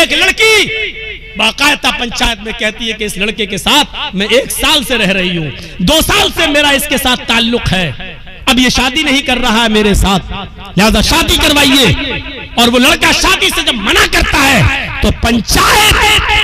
एक लड़की बाकायदा पंचायत में कहती है कि इस लड़के के साथ मैं 1 साल से रह रही हूं, 2 साल से मेरा इसके साथ ताल्लुक है, अब ये शादी नहीं कर रहा है मेरे साथ, लिहाजा शादी करवाइए। और वो लड़का शादी से जब मना करता है तो पंचायत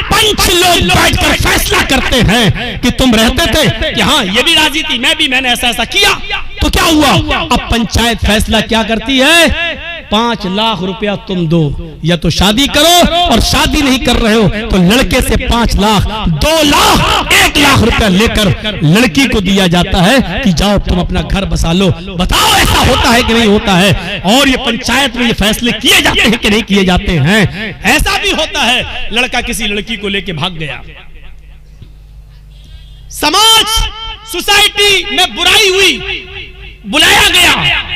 पंच लोग बैठकर फैसला करते हैं कि तुम रहते थे कि हाँ ये भी राजी थी, मैं भी, मैंने ऐसा ऐसा किया, तो क्या हुआ? अब पंचायत फैसला क्या करती है? 5 लाख रुपया तुम दो, या तो शादी करो, और शादी नहीं कर रहे हो तो लड़के से 5 लाख, 2 लाख, 1 लाख रुपया लेकर लड़की को दिया जाता है कि जाओ तुम अपना घर बसा लो। बताओ ऐसा होता है कि नहीं होता है? और ये पंचायत में ये फैसले किए जाते हैं कि नहीं किए जाते हैं? ऐसा भी होता है, लड़का किसी लड़की को लेके भाग गया, समाज सोसाइटी में बुराई हुई, बुलाया गया,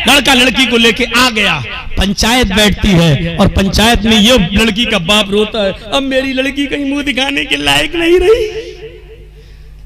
लड़का लड़की को लेके आ गया, पंचायत बैठती है और पंचायत में ये लड़की का बाप रोता है, अब मेरी लड़की कहीं मुंह दिखाने के लायक नहीं रही।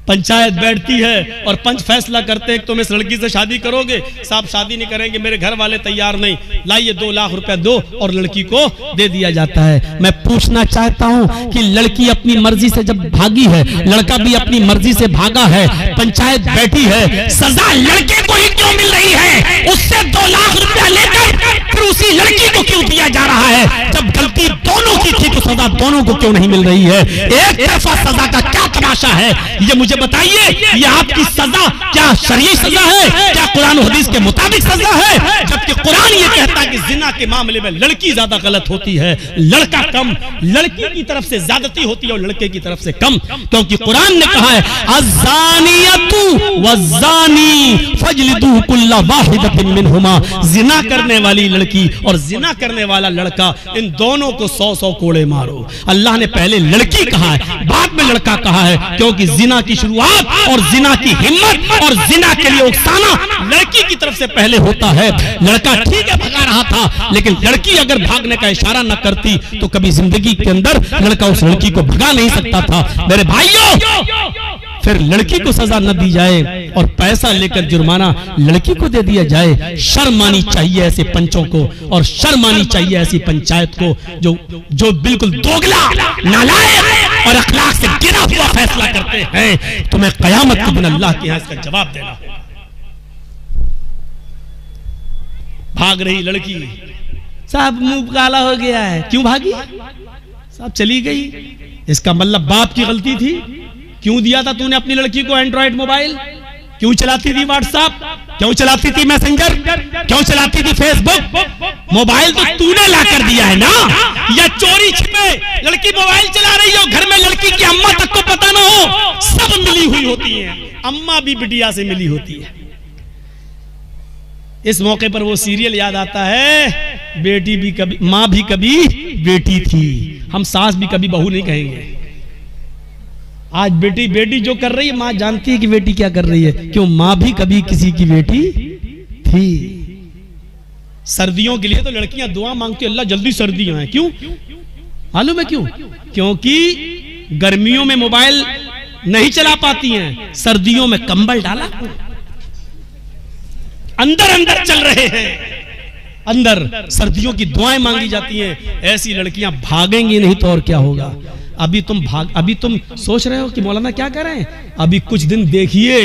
पंचायत बैठती है और पंच फैसला करते हैं तुम इस लड़की से शादी करोगे? साहब शादी नहीं करेंगे, मेरे घर वाले तैयार नहीं, लाइए 2 लाख रुपया दो, और लड़की को दे दिया जाता है। मैं पूछना चाहता हूं कि लड़की अपनी मर्जी से जब भागी है, लड़का भी अपनी मर्जी से भागा है, पंचायत बैठी है, सजा लड़के को ही क्यों मिल रही है? उससे 2 लाख रुपया लेकर फिर उसी लड़की को क्यों दिया जा रहा है? जब गलती दोनों की थी तो सजा दोनों को क्यों नहीं मिल रही है? एक तरफा सजा का क्या तमाशा है ये मुझे बताइए। ये आपकी सजा क्या शरई सजा है? क्या कुरान और हदीस के मुताबिक सजा है? जबकि कुरान ये कहता है कि जिना के मामले में लड़की ज्यादा गलत होती है, लड़का कम। लड़की की तरफ से ज्यादती होती है और लड़के की तरफ से कम, क्योंकि कुरान ने कहा है अज़्ज़ानियतु वज़्ज़ानी फजलिदू कुल्ला वाहिदतिन मिनहुमा। जिना करने वाली लड़की और जिना करने वाला लड़का, इन दोनों को 100-100 कोड़े मारो। अल्लाह ने पहले लड़की कहा है, बाद में लड़का कहा है, क्योंकि जिना की शुरुआत और जिना की हिम्मत और जिना के लिए उकसाना लड़की की तरफ से पहले होता है। लड़का ठीक है भगा रहा था, लेकिन लड़की अगर भागने का इशारा न करती तो कभी जिंदगी के अंदर लड़का उस लड़की को भगा नहीं सकता था। मेरे भाइयों, फिर लड़की को सजा न दी जाए और पैसा लेकर जुर्माना लड़की को दे दिया जाए। शर्म आनी चाहिए ऐसे पंचों को, और शर्म आनी चाहिए ऐसी पंचायत को जो बिल्कुल दोगला, नालायक और अखलाक से गिरा हुआ फैसला करते हैं। तुम्हें कयामत के दिन अल्लाह के यहाँ इसका जवाब देना होगा। भाग रही लड़की, साहब मुंह काला हो गया है, क्यों भागी? साहब चली गई, इसका मतलब बाप की गलती थी। क्यों दिया था तूने अपनी लड़की को एंड्रॉइड मोबाइल? क्यों चलाती थी व्हाट्सएप? क्यों चलाती थी मैसेंजर? क्यों चलाती थी फेसबुक? मोबाइल तो तूने ला कर दिया है ना? या चोरी छिपे लड़की मोबाइल चला रही हो, घर में लड़की की अम्मा तक को पता ना हो? सब मिली हुई होती है, अम्मा भी बिटिया से मिली होती है। इस मौके पर वो सीरियल याद आता है, बेटी भी कभी माँ भी कभी बेटी थी। हम सास भी कभी बहू नहीं कहेंगे। आज बेटी जो कर रही है, माँ जानती है कि बेटी क्या कर रही है, क्यों? माँ भी कभी किसी की बेटी थी। सर्दियों के लिए तो लड़कियां दुआ मांगती है, अल्लाह जल्दी सर्दियां हैं। क्यों मालूम है क्यों? क्योंकि गर्मियों में मोबाइल नहीं चला पाती हैं, सर्दियों में कंबल डाला, अंदर अंदर चल रहे हैं, अंदर सर्दियों की दुआएं मांगी जाती हैं। ऐसी लड़कियां भागेंगी नहीं तो और क्या होगा? अभी तुम सोच रहे हो कि मौलाना क्या कर रहे हैं? अभी कुछ दिन देखिए,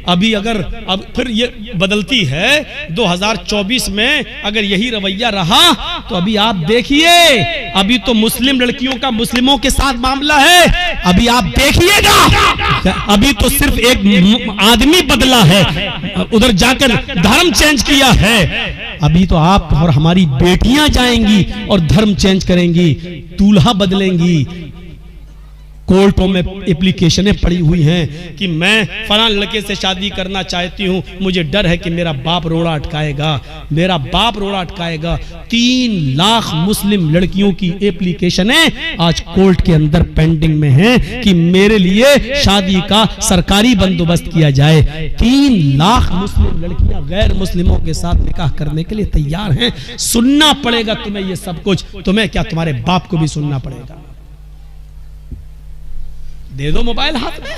अभी अगर अब फिर ये बदलती है 2024 में अगर यही रवैया रहा तो अभी आप देखिए, अभी तो मुस्लिम लड़कियों का मुस्लिमों के साथ मामला है, अभी आप देखिएगा। अभी तो सिर्फ एक आदमी बदला है, उधर जाकर धर्म चेंज किया है। अभी तो आप और हमारी बेटियां जाएंगी और धर्म चेंज करेंगी, दूल्हा बदलेंगी। कोर्टों में एप्लीकेशनें पड़ी हुई हैं कि मैं फलां लड़के से शादी करना चाहती हूं, मुझे डर है कि मेरा बाप रोड़ा अटकाएगा, मेरा बाप रोड़ा अटकाएगा। 3 लाख मुस्लिम लड़कियों की एप्लीकेशनें आज कोर्ट के अंदर पेंडिंग में हैं कि मेरे लिए शादी का सरकारी बंदोबस्त किया जाए। 3 लाख मुस्लिम लड़कियां गैर मुस्लिमों के साथ निकाह करने के लिए तैयार हैं। सुनना पड़ेगा तुम्हें ये सब कुछ, तुम्हें क्या तुम्हारे बाप को भी सुनना पड़ेगा। दे दो मोबाइल हाथ में।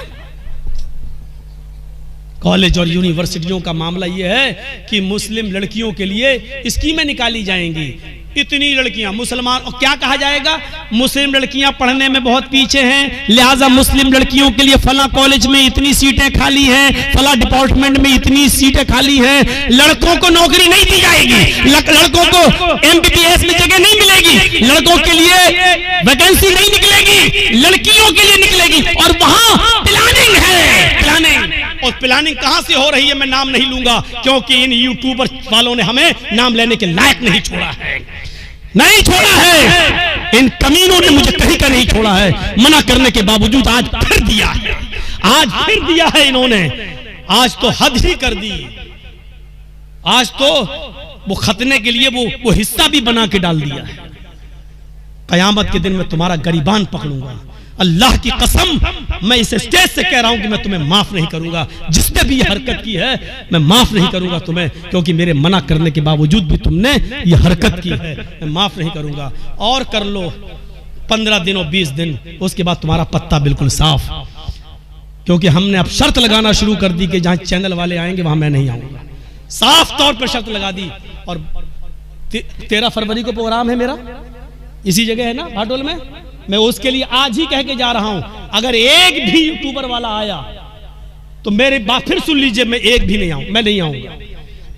कॉलेज और यूनिवर्सिटियों का मामला यह है कि मुस्लिम लड़कियों के लिए स्कीमें निकाली जाएंगी। इतनी लड़कियां मुसलमान, और क्या कहा जाएगा, मुस्लिम लड़कियां पढ़ने में बहुत पीछे हैं, लिहाजा मुस्लिम लड़कियों के लिए फला कॉलेज में इतनी सीटें खाली हैं, फला डिपार्टमेंट में इतनी सीटें खाली हैं, लड़कों को नौकरी नहीं दी जाएगी, लड़कों को MBBS में जगह नहीं मिलेगी, लड़कों के लिए वैकेंसी नहीं निकलेगी, लड़कियों के लिए निकलेगी। और वहां प्लानिंग है, प्लानिंग। और प्लानिंग कहां से हो रही है मैं नाम नहीं लूंगा, क्योंकि इन यूट्यूबर वालों ने हमें नाम लेने के लायक नहीं छोड़ा है, नहीं छोड़ा है। इन कमीनों ने मुझे कहीं का नहीं छोड़ा है। मना करने के बावजूद आज फिर दिया है, आज फिर दिया है इन्होंने। आज तो हद ही कर दी। आज तो वो खतने के लिए वो हिस्सा भी बना के डाल दिया है। कयामत के दिन में तुम्हारा गरीबान पकड़ूंगा, अल्लाह की कसम मैं इस स्टेज से कह रहा हूं कि मैं तुम्हें माफ नहीं करूंगा। जिसने भी ये हरकत की है मैं माफ नहीं करूंगा तुम्हें, क्योंकि मेरे मना करने के बावजूद भी तुमने ये हरकत की है, मैं माफ नहीं करूंगा। और कर लो 15 दिन और 20 दिन, उसके बाद तुम्हारा पत्ता बिल्कुल साफ। क्योंकि हमने अब शर्त लगाना शुरू कर दी कि जहां चैनल वाले आएंगे वहां मैं नहीं आऊंगा। साफ तौर पर शर्त लगा दी। और 13 फरवरी को प्रोग्राम है मेरा, इसी जगह है ना भाटोल में। मैं उसके लिए आज ही कह के जा रहा हूं, अगर एक भी यूट्यूबर वाला आया तो मेरे बात फिर सुन लीजिए, मैं एक भी नहीं आऊं, मैं नहीं आऊंगा।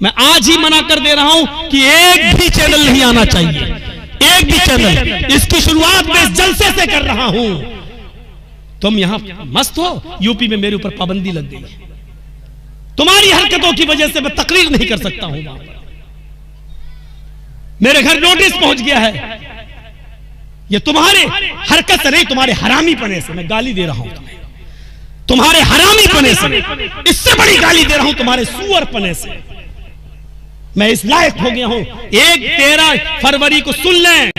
मैं आज ही मना कर दे रहा हूं कि एक भी चैनल नहीं आना चाहिए, एक भी चैनल। इसकी शुरुआत मैं इस जलसे से कर रहा हूं। तुम यहां मस्त हो, यूपी में मेरे ऊपर पाबंदी लग गई है। तुम्हारी हरकतों की वजह से मैं तकरीर नहीं कर सकता हूं। मेरे घर नोटिस पहुंच गया है। ये तुम्हारे हरकत से नहीं, तुम्हारे हरामी पने से मैं गाली दे रहा हूं तुम्हें, तुम्हारे हरामी पने से। इससे बड़ी गाली दे रहा हूं तुम्हारे सुअर पने से। मैं इस लायक हो गया हूं। 13 फरवरी को सुन लें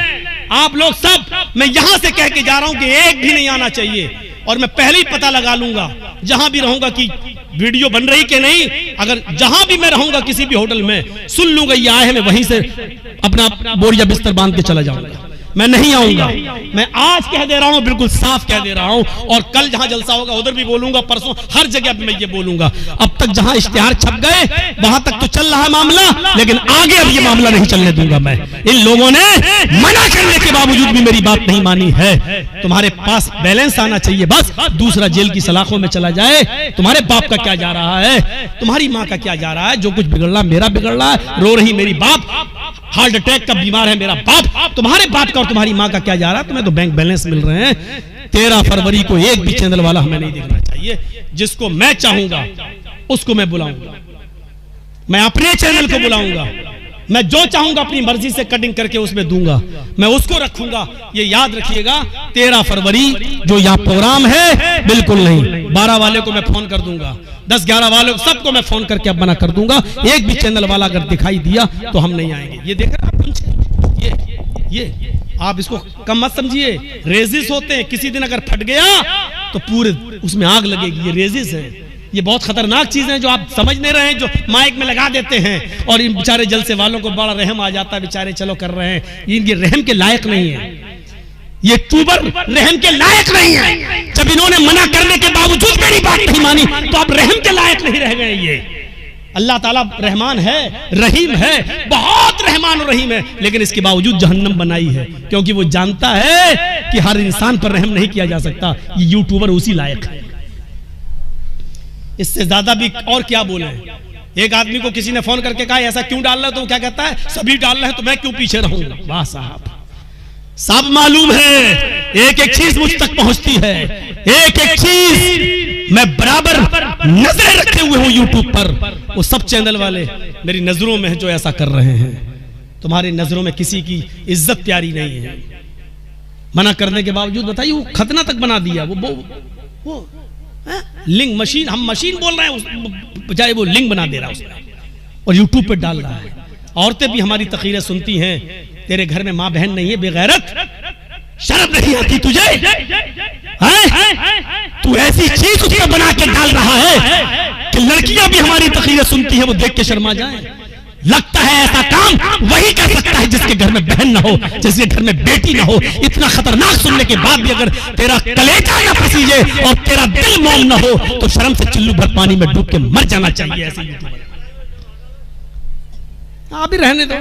आप लोग सब, मैं यहां से कह के जा रहा हूं कि एक भी नहीं आना चाहिए। और मैं पहले ही पता लगा लूंगा जहां भी रहूंगा कि वीडियो बन रही कि नहीं। अगर जहां भी मैं रहूंगा किसी भी होटल में सुन लूंगा ये आए हैं, मैं वहीं से अपना बोरिया बिस्तर बांध के चला जाऊंगा, मैं नहीं आऊंगा। मैं आज कह दे रहा हूं, बिल्कुल साफ कह दे रहा हूं। और कल जहां जलसा होगा उधर भी बोलूंगा, परसों हर जगह मैं ये बोलूंगा। अब तक जहां इश्तिहार छप गए वहां तक तो चल रहा है मामला, लेकिन आगे अब ये मामला नहीं चलने दूंगा मैं। इन लोगों ने मना करने के बावजूद भी मेरी बात नहीं मानी है। तुम्हारे पास बैलेंस आना चाहिए, बस दूसरा जेल की सलाखों में चला जाए। तुम्हारे बाप का क्या जा रहा है, तुम्हारी माँ का क्या जा रहा है, जो कुछ बिगड़ रहा मेरा बिगड़ रहा है। रो रही मेरी बाप, हार्ट अटैक का बीमार है मेरा बाप, तुम्हारे बाप का और तुम्हारी माँ का क्या जा रहा है। तुम्हें तो बैंक बैलेंस मिल रहे हैं। 13 फरवरी को एक भी चैनल वाला हमें नहीं देखना चाहिए। जिसको मैं चाहूंगा उसको मैं बुलाऊंगा, मैं अपने चैनल को बुलाऊंगा। मैं जो चाहूंगा अपनी मर्जी से कटिंग करके उसमें दूंगा, मैं उसको रखूंगा। ये याद रखिएगा, 13 फरवरी जो यहाँ प्रोग्राम है बिल्कुल नहीं। 12 वाले को मैं फोन कर दूंगा, 10-11 वाले को सबको मैं फोन करके अब मना कर दूंगा। एक भी चैनल वाला अगर दिखाई दिया तो हम नहीं आएंगे। ये देख रहे आप, ये आप इसको कम मत समझिए। रेजिस होते हैं, किसी दिन अगर फट गया तो पूरे उसमें आग लगेगी। ये रेजिस है, ये बहुत खतरनाक चीज है जो आप समझ नहीं रहे हैं, जो माइक में लगा देते हैं। और इन बेचारे जलसे वालों को बड़ा रहम आ जाता है, बेचारे चलो कर रहे हैं। इनके रहम के लायक नहीं है, ये ट्यूबर रहम के लायक नहीं है। जब इन्होंने मना करने के बावजूद मेरी बात नहीं मानी तो आप रहम के लायक नहीं रह गए। ये अल्लाह ताला रहमान है, रहीम है, बहुत रहमान और रहीम है, लेकिन इसके बावजूद जहन्नम बनाई है, क्योंकि वो जानता है कि हर इंसान पर रहम नहीं किया जा सकता। ये यूट्यूबर उसी लायक है। इससे ज्यादा भी और क्या बोले। एक आदमी को किसी ने फोन करके कहा ऐसा क्यों डाल रहा है, तो वो क्या कहता है, सभी डाल रहे हैं तो मैं क्यों पीछे रहूंगा। वाह साहब, सब मालूम है, एक एक चीज मुझ तक पहुंचती है, एक एक चीज मैं बराबर नजरें रखे हुए हूं यूट्यूब पर। वो सब चैनल वाले मेरी नजरों में है जो ऐसा कर रहे हैं। तुम्हारी नजरों में किसी की इज्जत प्यारी नहीं है। मना करने के बावजूद बताइए, वो खतना तक बना दिया। वो लिंग मशीन, हम मशीन बोल रहे हैं, बजाय वो लिंग बना दे रहा है उसमें और यूट्यूब पे डाल रहा है। औरतें भी हमारी तकरीरें सुनती हैं। तेरे घर में माँ बहन नहीं है, बेगैरत, शर्म नहीं आती तुझे? तू ऐसी चीज उसमें बना के डाल रहा है कि लड़कियां भी हमारी तकरीरें सुनती हैं, वो देख के शर्मा जाए। लगता है ऐसा काम वही कर सकता है जिसके घर में बहन ना हो, जिसके घर में बेटी ना हो। इतना खतरनाक सुनने के बाद भी अगर तेरा कलेजा ना पसीजे और तेरा दिल मौन ना हो तो शर्म से चिल्लू भर पानी में डूब के मर जाना चाहिए। ऐसे अभी रहने दो,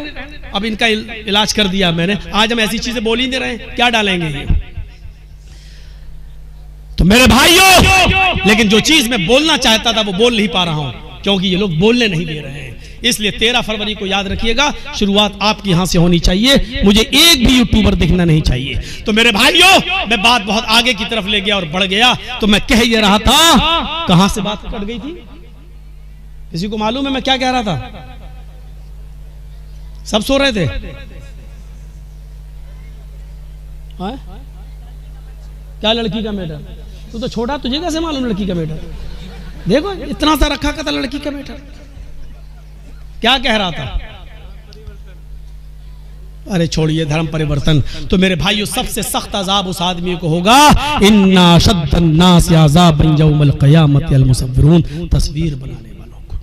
अब इनका इलाज कर दिया मैंने, आज हम ऐसी चीजें बोल ही नहीं रहे, क्या डालेंगे ये। तो मेरे भाइयों, लेकिन जो चीज मैं बोलना चाहता था वो बोल नहीं पा रहा हूं, क्योंकि ये लोग बोलने नहीं दे रहे हैं। इसलिए 13 फरवरी को याद रखिएगा, शुरुआत आपकी यहां से होनी चाहिए, मुझे एक भी यूट्यूबर दिखना नहीं चाहिए। तो मेरे भाइयों, मैं बात बहुत आगे की तरफ ले गया और बढ़ गया। तो मैं कह ये रहा था, कहां से बात कट गई थी, किसी को मालूम है मैं क्या कह रहा था? सब सो रहे थे? क्या लड़की का मैटर? तू तो छोटा, तुझे कैसे मालूम लड़की का मैटर? देखो इतना सा रखा था लड़की का मैटर। क्या कह रहा था? अरे छोड़िए, धर्म परिवर्तन। तो मेरे भाइयों, सबसे सख्त अजाब उस आदमी को होगा, इन्ना शद्दन्नास अज़ाबन यौमल क़यामति अल मुसव्विरून, तस्वीर बनाने वालों को।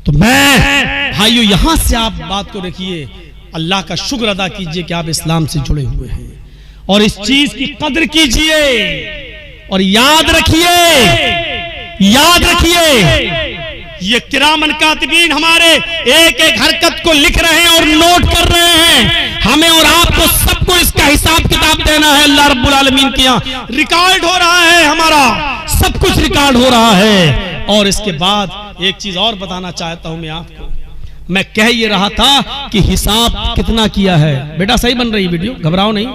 तो मैं भाइयों, यहां से आप बात को रखिए, अल्लाह का शुक्र अदा कीजिए कि आप इस्लाम से जुड़े हुए हैं, और इस चीज की कदर कीजिए, और याद रखिए ये किरामन कातिबीन हमारे एक एक हरकत को लिख रहे हैं और नोट कर रहे हैं। हमें और आपको सबको इसका हिसाब किताब देना है। अल्लाह रब्बुल आलमीन के यहाँ रिकॉर्ड हो रहा है, हमारा सब कुछ रिकॉर्ड हो रहा है। और इसके बाद एक चीज और बताना चाहता हूं मैं आपको, मैं कह ये रहा था कि हिसाब कितना किया है। बेटा सही बन रही वीडियो, घबराओ नहीं,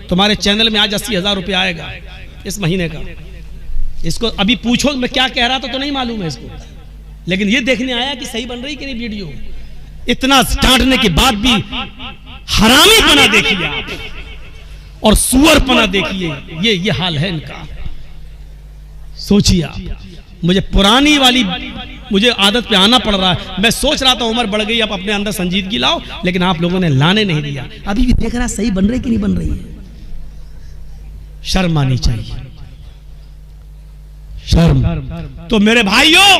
तुम्हारे चैनल में आज 80,000 रुपये आएगा इस महीने का। इसको अभी पूछो मैं क्या कह रहा था तो नहीं मालूम है इसको, लेकिन ये देखने आया कि सही बन रही कि नहीं वीडियो। इतना डांटने के बाद भी हरामी पना देखिए आप, और सुअर पना देखिए, ये हाल है इनका। सोचिए आप, मुझे पुरानी वाली मुझे आदत पे आना पड़ रहा है। मैं सोच रहा था उम्र बढ़ गई, अब अपने अंदर संजीदगी लाओ, लेकिन आप लोगों ने लाने नहीं दिया। अभी भी देख रहा सही बन रही कि नहीं बन रही है। शर्म आनी चाहिए, शर्म। तो मेरे भाइयों,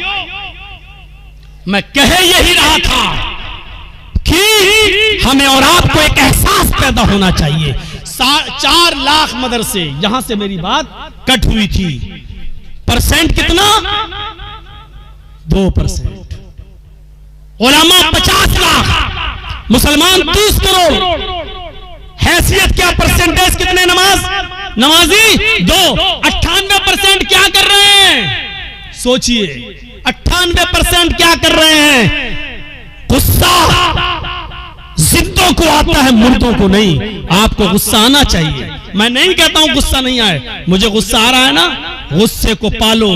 मैं कह यही रहा था कि हमें और आपको एक एहसास पैदा होना चाहिए। 4 लाख मदरसे, यहां से मेरी बात कट हुई थी। परसेंट कितना? 2%। उलमा 50 लाख, मुसलमान 30 करोड़। हैसियत क्या? परसेंटेज कितने नमाजी? 2। 98% क्या कर रहे हैं? सोचिए, 98% क्या कर रहे हैं? गुस्सा जिंदों को आता है, मुर्दों को नहीं। आपको गुस्सा आना चाहिए। मैं नहीं कहता हूं गुस्सा नहीं आए, मुझे गुस्सा आ रहा है ना, गुस्से को पालो,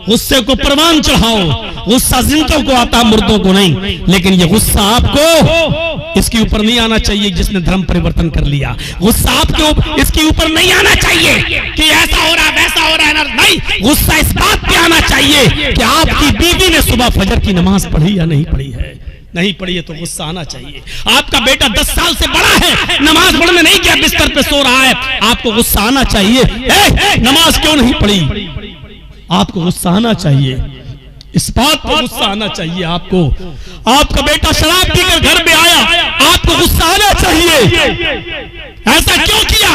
गुस्से को परवान चढ़ाओ। गुस्सा जिंदों को आता है, मुर्दों को नहीं। लेकिन ये गुस्सा आपको इसके ऊपर नहीं आना चाहिए जिसने धर्म परिवर्तन कर लिया। गुस्सा आपको इसके ऊपर नहीं आना चाहिए कि ऐसा हो रहा है वैसा हो रहा है, नहीं। गुस्सा इस बात पे आना चाहिए कि आपकी बीवी ने सुबह फजर की नमाज पढ़ी या नहीं पढ़ी है। नहीं पढ़ी है तो गुस्सा आना चाहिए। आपका बेटा 10 साल से बड़ा है, नमाज पढ़ने नहीं गया, बिस्तर पे सो रहा है, आपको गुस्सा आना चाहिए। नमाज क्यों नहीं पढ़ी? आपको गुस्सा आना चाहिए, इस बात पर गुस्सा आना चाहिए आपको। आपका बेटा शराब पीकर घर में आया, आपको गुस्सा आना चाहिए। ऐसा क्यों किया?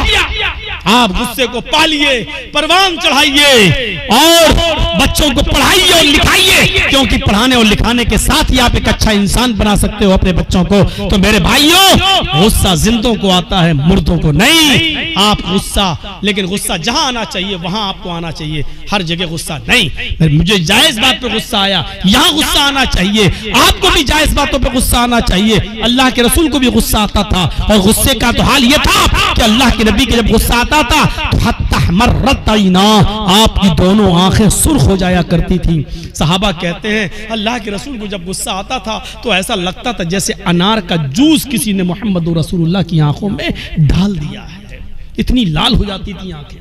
आप गुस्से को पालिए, परवान चढ़ाइए, और बच्चों को पढ़ाइए और लिखाइए, क्योंकि पढ़ाने और लिखाने के साथ ही आप एक अच्छा इंसान बना सकते हो अपने बच्चों को। तो मेरे भाइयों, गुस्सा जिंदों को आता है, मुर्दों को नहीं। आप गुस्सा, लेकिन गुस्सा जहां आना चाहिए वहां आपको आना चाहिए, हर जगह गुस्सा नहीं। मुझे जायज बात पे गुस्सा आया, यहां गुस्सा आना चाहिए। आपको भी जायज बातों पे गुस्सा आना चाहिए। अल्लाह के रसूल को भी गुस्सा आता था, और गुस्से का तो हाल ये था कि अल्लाह के नबी के जब गुस्सा आता था तो हत्ता मर्रत आईना, आपकी दोनों आंखें सुर्ख हो जाया करती थी। सहाबा कहते हैं अल्लाह के रसूल को जब गुस्सा आता था तो ऐसा लगता था जैसे अनार का जूस किसी ने मोहम्मद रसूलुल्लाह की आंखों में डाल दिया है, इतनी लाल हो जाती थी आंखें।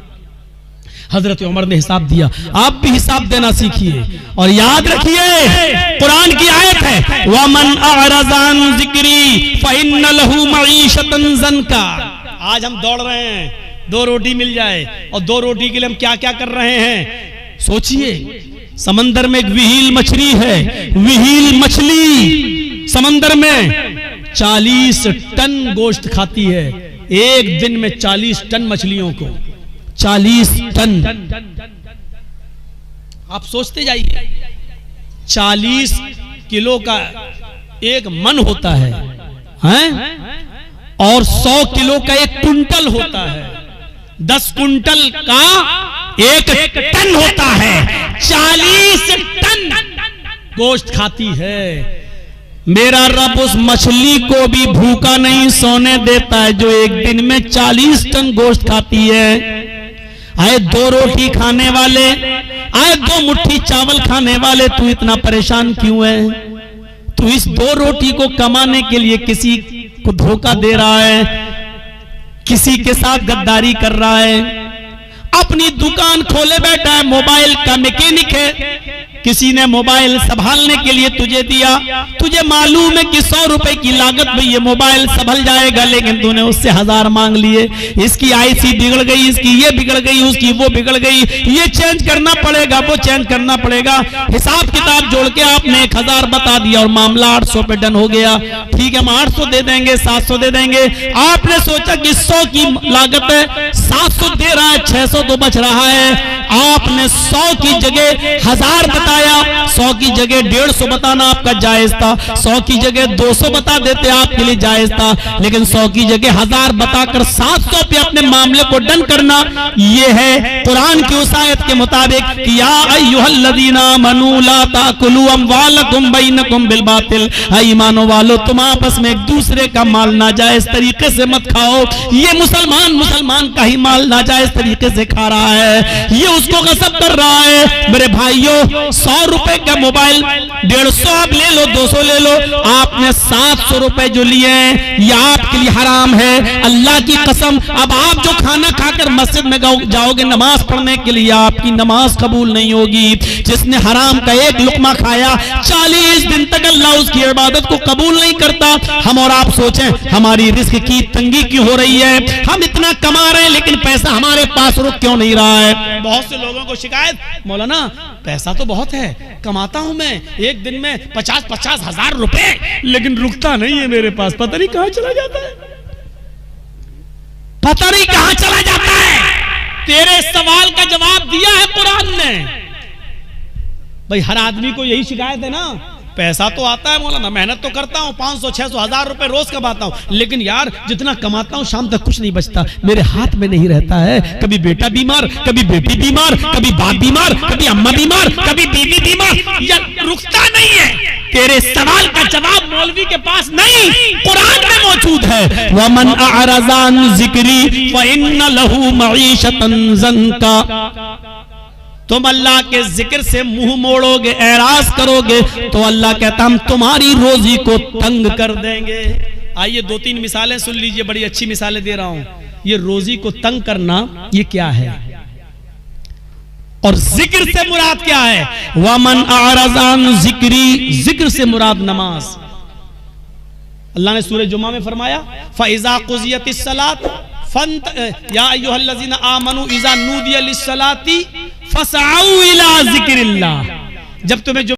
हजरत उमर ने हिसाब दिया, आप भी हिसाब देना सीखिए। और याद रखिए, कुरान की आयत है, वमन अअरज़ा अन ज़िक्री फ़इन्न लहू मईशतन ज़न्का। आज हम दौड़ रहे हैं 2 रोटी मिल जाए, और 2 रोटी के लिए हम क्या क्या कर रहे हैं। सोचिए, समंदर में एक विहील मछली है, विहील मछली समंदर में 40 टन गोश्त खाती है। एक दिन में 40 टन मछलियों को, 40 टन। आप सोचते जाइए, 40 किलो का एक मन होता है। हैं, और 100 किलो का 1 कुंटल होता है, 10 कुंटल का 1 टन होता है, 40 टन गोश्त खाती है। मेरा रब उस मछली को भी भूखा नहीं सोने देता है जो एक दिन में 40 टन गोश्त खाती है। आए 2 रोटी खाने वाले, आए 2 मुट्ठी चावल खाने वाले, तू इतना परेशान क्यों है? तू इस 2 रोटी को कमाने के लिए किसी को धोखा दे रहा है, किसी के साथ गद्दारी कर रहा है, अपनी दुकान खोले बैठा है, मोबाइल का मैकेनिक है, किसी ने मोबाइल संभालने के लिए तुझे दिया, तुझे मालूम है कि 100 रुपए की लागत में ये मोबाइल संभल जाएगा, लेकिन तूने उससे 1000 मांग लिए। इसकी आईसी बिगड़ गई, इसकी ये बिगड़ गई, उसकी वो बिगड़ गई, ये चेंज करना पड़ेगा, वो चेंज करना पड़ेगा। हिसाब किताब जोड़ के आपने 1000 बता दिया और मामला 800 पे डन हो गया। ठीक है, हम 800 दे देंगे, 700 दे देंगे। आपने सोचा कि 100 की लागत है, 700 दे रहा है, 600 तो बच रहा है। आपने 100 की जगह 1000 बताया, 100 की जगह 150 बताना आपका जायज था, 100 की जगह 200 बता देते आपके लिए जायज था, लेकिन 100 की जगह 1000 बताकर 700 पे अपने मामले को डन करना, यह है कुरान की उस आयत के मुताबिक कि या अय्युहल्लज़ीना आमनू ला ताकुलू अमवालकुम बैनकुम बिल बातिल, ईमानो वालो तुम आपस में एक दूसरे का माल नाजायज तरीके से मत खाओ। ये मुसलमान का ही माल नाजायज तरीके से खा रहा है, ये उसको गसब कर रहा है। मेरे भाइयों, 100 रुपए का मोबाइल 150 आप ले लो, 200 ले लो, आपने 700 रुपए जो लिए हैं ये आपके लिए हराम है। अल्लाह की कसम, अब आप जो खाना खाकर मस्जिद में जाओगे नमाज पढ़ने के लिए, आपकी नमाज कबूल नहीं होगी। जिसने हराम का 1 लुकमा खाया 40 दिन तक अल्लाह उसकी इबादत को कबूल नहीं करता। हम और आप सोचें हमारी रिस्क की तंगी क्यों हो रही है? हम इतना कमा रहे हैं लेकिन पैसा हमारे पास रुक क्यों नहीं रहा है? बहुत से लोगों को शिकायत, मौलाना पैसा तो बहुत है, कमाता हूं मैं एक दिन में 50-50 हजार रुपए, लेकिन रुकता नहीं है मेरे पास, पता नहीं कहां चला जाता है, पता नहीं कहां चला जाता है। तेरे सवाल का जवाब दिया है कुरान ने। भाई हर आदमी को यही शिकायत है ना, पैसा तो आता है मौलाना, मेहनत तो करता हूँ, 500-600 हजार रुपए रोज कमाता हूँ, लेकिन यार जितना कमाता हूँ शाम तक कुछ नहीं बचता, मेरे हाथ में नहीं रहता है। कभी बेटा बीमार, कभी बेटी बीमार, कभी बाप बीमार, कभी अम्मा बीमार, कभी बीवी बीमार, यार रुकता नहीं है। तेरे सवाल का जवाब मौलवी के पास नहीं, कुरान में मौजूद है। वमन अअरज़ा अन ज़िक्री फ़इन्न लहू मईशतन ज़ंका, तुम अल्लाह के जिक्र से मुंह मोड़ोगे, एराज करोगे, तो अल्लाह कहता हम तुम्हारी रोजी को तंग कर देंगे। आइए 2-3 मिसालें सुन लीजिए, बड़ी अच्छी मिसालें दे रहा हूं। ये रोजी को तंग करना ये क्या है और जिक्र से मुराद क्या है? वमन अअरज़ा अन ज़िक्री, जिक्र से मुराद नमाज। अल्लाह ने सूरह जुमा में फरमाया फ़इज़ा क़ुज़ियतिस सलात या अय्युहल्लज़ीना आमनू इज़ा नूदिया लिस्सलाती फसअऊ इला ज़िक्रिल्लाह, जब तुम्हें